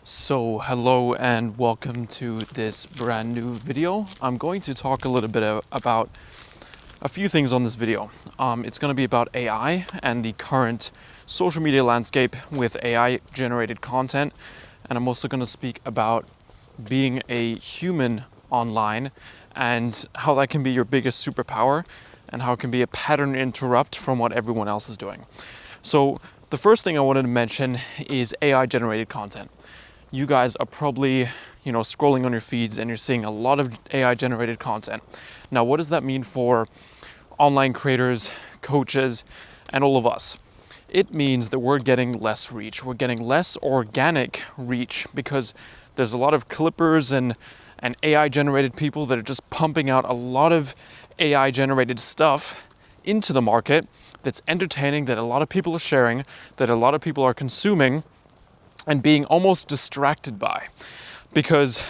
So hello and welcome to this brand new video. I'm going to talk a little bit about a few things on this video. It's going to be about AI and the current social media landscape with AI generated content. And I'm also going to speak about being a human online and how that can be your biggest superpower and how it can be a pattern interrupt from what everyone else is doing. So the first thing I wanted to mention is AI generated content. You guys are probably, scrolling on your feeds and you're seeing a lot of AI generated content. Now, what does that mean for online creators, coaches, and all of us? It means that we're getting less reach. We're getting less organic reach because there's a lot of clippers and AI generated people that are just pumping out a lot of AI generated stuff into the market that's entertaining, that a lot of people are sharing, that a lot of people are consuming and being almost distracted by, because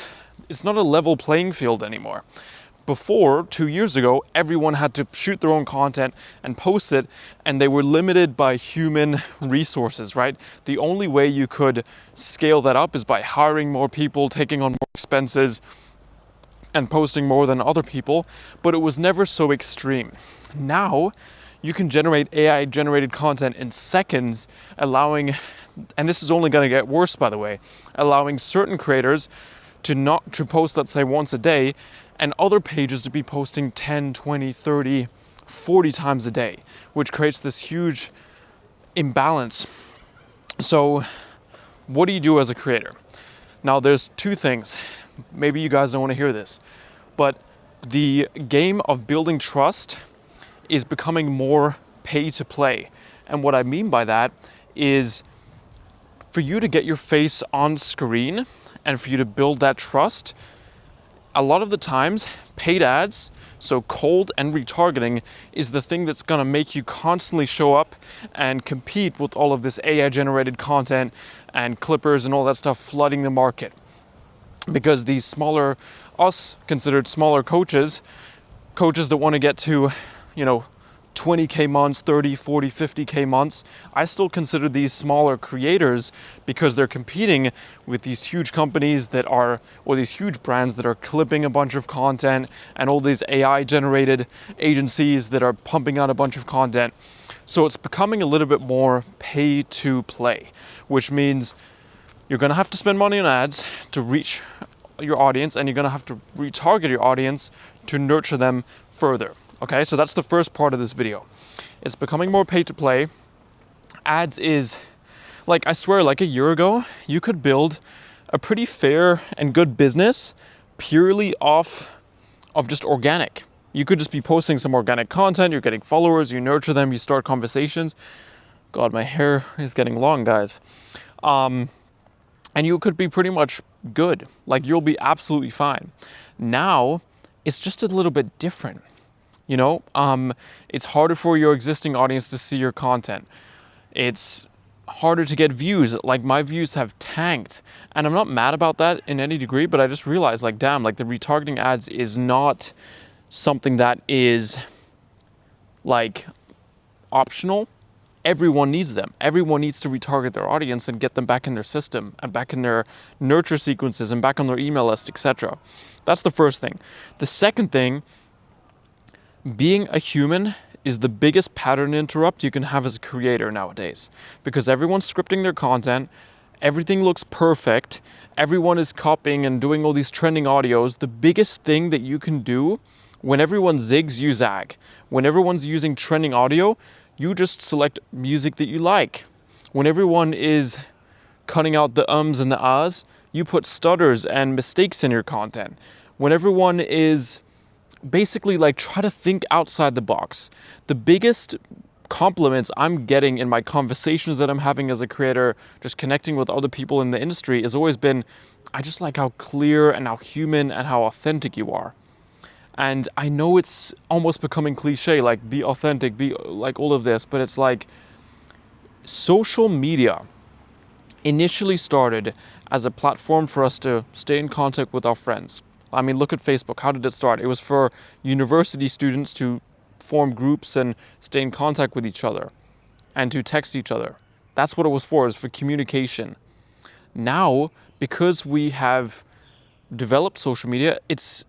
it's not a level playing field anymore. Before, 2 years ago, everyone had to shoot their own content and post it, and they were limited by human resources, right? The only way you could scale that up is by hiring more people, taking on more expenses, and posting more than other people, but it was never so extreme. Now, you can generate AI generated content in seconds, allowing, and this is only going to get worse, by the way, allowing certain creators to post, let's say, once a day, and other pages to be posting 10, 20, 30, 40 times a day, which creates this huge imbalance. So what do you do as a creator? Now, there's two things. Maybe you guys don't want to hear this, but the game of building trust is becoming more pay to play. And what I mean by that is for you to get your face on screen and for you to build that trust, a lot of the times paid ads, so cold and retargeting, is the thing that's gonna make you constantly show up and compete with all of this AI generated content and clippers and all that stuff flooding the market. Because these smaller, us considered smaller coaches that want to get to 20K months, 30, 40, 50K months. I still consider these smaller creators because they're competing with these huge companies or these huge brands that are clipping a bunch of content and all these AI generated agencies that are pumping out a bunch of content. So it's becoming a little bit more pay to play, which means you're going to have to spend money on ads to reach your audience, and you're going to have to retarget your audience to nurture them further. Okay, so that's the first part of this video. It's becoming more pay to play. Ads is, I swear, a year ago, you could build a pretty fair and good business purely off of just organic. You could just be posting some organic content, you're getting followers, you nurture them, you start conversations. God, my hair is getting long, guys. And you could be pretty much good. You'll be absolutely fine. Now, it's just a little bit different. It's harder for your existing audience to see your content. It's harder to get views. My views have tanked. And I'm not mad about that in any degree, but I just realized, the retargeting ads is not something that is, optional. Everyone needs them. Everyone needs to retarget their audience and get them back in their system and back in their nurture sequences and back on their email list, etc. That's the first thing. The second thing, being a human is the biggest pattern interrupt you can have as a creator nowadays, because everyone's scripting their content, everything looks perfect, everyone is copying and doing all these trending audios. The biggest thing that you can do when everyone zigs, you zag. When everyone's using trending audio, you just select music that you like. When everyone is cutting out the ums and the ahs, you put stutters and mistakes in your content. When everyone is basically try to think outside the box. The biggest compliments I'm getting in my conversations that I'm having as a creator, just connecting with other people in the industry, has always been, I just like how clear and how human and how authentic you are. And I know it's almost becoming cliche, be authentic, be all of this, but it's social media initially started as a platform for us to stay in contact with our friends. I mean, look at Facebook. How did it start? It was for university students to form groups and stay in contact with each other and to text each other. That's what it was for communication. Now, because we have developed social media, it's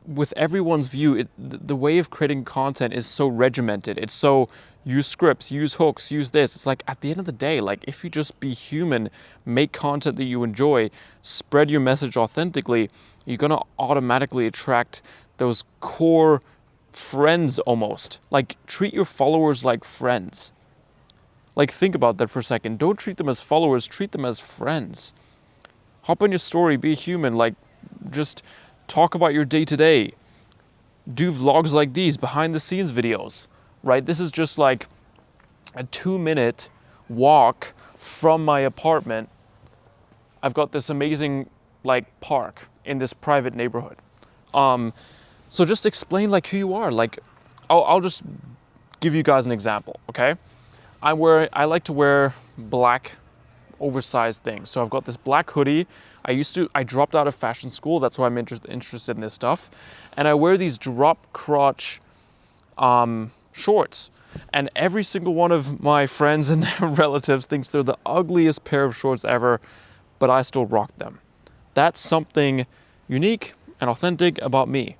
with everyone's view, the way of creating content is so regimented. It's so use scripts, use hooks, use this. It's like at the end of the day, like if you just be human, make content that you enjoy, spread your message authentically, you're gonna automatically attract those core friends almost. Like treat your followers like friends. Like think about that for a second. Don't treat them as followers, treat them as friends. Hop on your story, be human, like just talk about your day to day. Do vlogs like these, behind the scenes videos, right? This is just like a 2-minute walk from my apartment. I've got this amazing like park in this private neighborhood. So just explain like who you are. Like I'll just give you guys an example, okay? I like to wear black oversized things. So I've got this black hoodie. I dropped out of fashion school. That's why I'm interested in this stuff. And I wear these drop crotch shorts. And every single one of my friends and relatives thinks they're the ugliest pair of shorts ever, but I still rock them. That's something unique and authentic about me.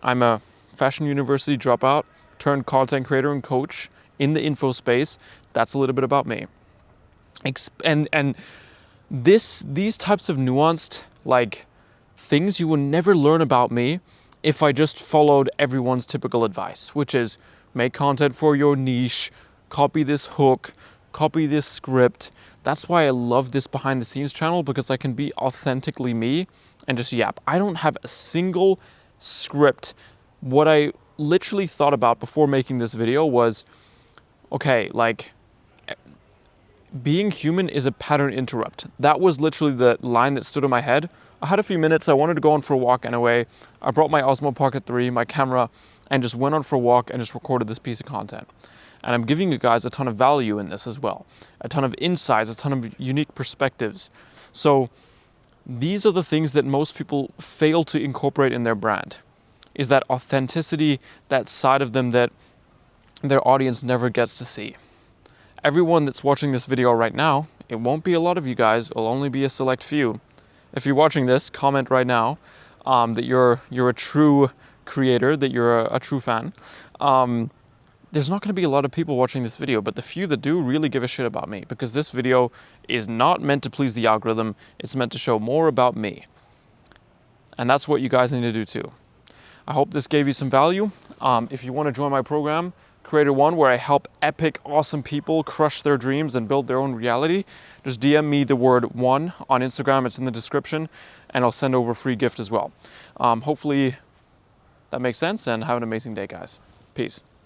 I'm a fashion university dropout, turned content creator and coach in the info space. That's a little bit about me. And these types of nuanced like things you will never learn about me if I just followed everyone's typical advice, which is make content for your niche, copy this hook, copy this script. That's why I love this behind the scenes channel, because I can be authentically me and just yap. I don't have a single script. What I literally thought about before making this video was, okay, like being human is a pattern interrupt. That was literally the line that stood in my head. I had a few minutes. I wanted to go on for a walk anyway. I brought my Osmo Pocket 3, my camera, and just went on for a walk and just recorded this piece of content. And I'm giving you guys a ton of value in this as well. A ton of insights, a ton of unique perspectives. So these are the things that most people fail to incorporate in their brand. Is that authenticity, that side of them that their audience never gets to see. Everyone that's watching this video right now, it won't be a lot of you guys, it'll only be a select few. If you're watching this, comment right now that you're a true creator, that you're a true fan. There's not going to be a lot of people watching this video, but the few that do really give a shit about me, because this video is not meant to please the algorithm, it's meant to show more about me. And that's what you guys need to do too. I hope this gave you some value. If you want to join my program, Creator One, where I help epic, awesome people crush their dreams and build their own reality, just DM me the word one on Instagram. It's in the description, and I'll send over a free gift as well. Hopefully that makes sense, and have an amazing day, guys. Peace.